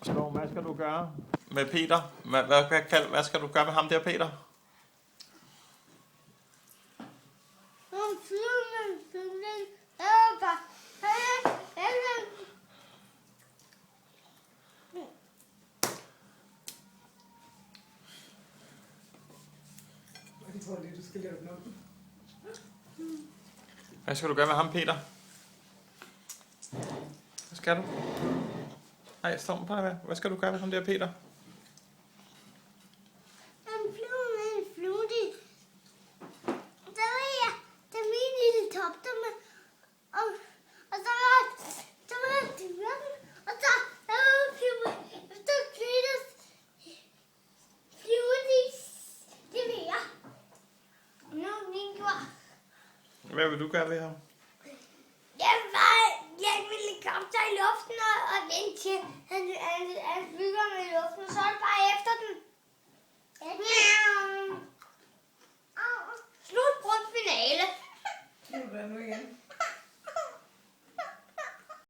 Skov, hvad skal du gøre med Peter? Hvad skal du gøre med ham der, Peter? Jeg tror lige, du skal lave den om. Hvad skal du gøre med ham, Peter? Hvad skal du? Nej, stå på dig. Hvad skal du gøre med ham der, Peter? Han flyver med en fluti. Så var jeg, der min lille topter og så var jeg til mørken, og så flyver efter Peters fluti. Det vil jeg. Nu min gjorde. Hvad vil du gøre ved ham? Jeg en helikopter i luften, og den til, han flyver med i luften, og så er det bare efter den. Slut, finale. Nu er der nu igen.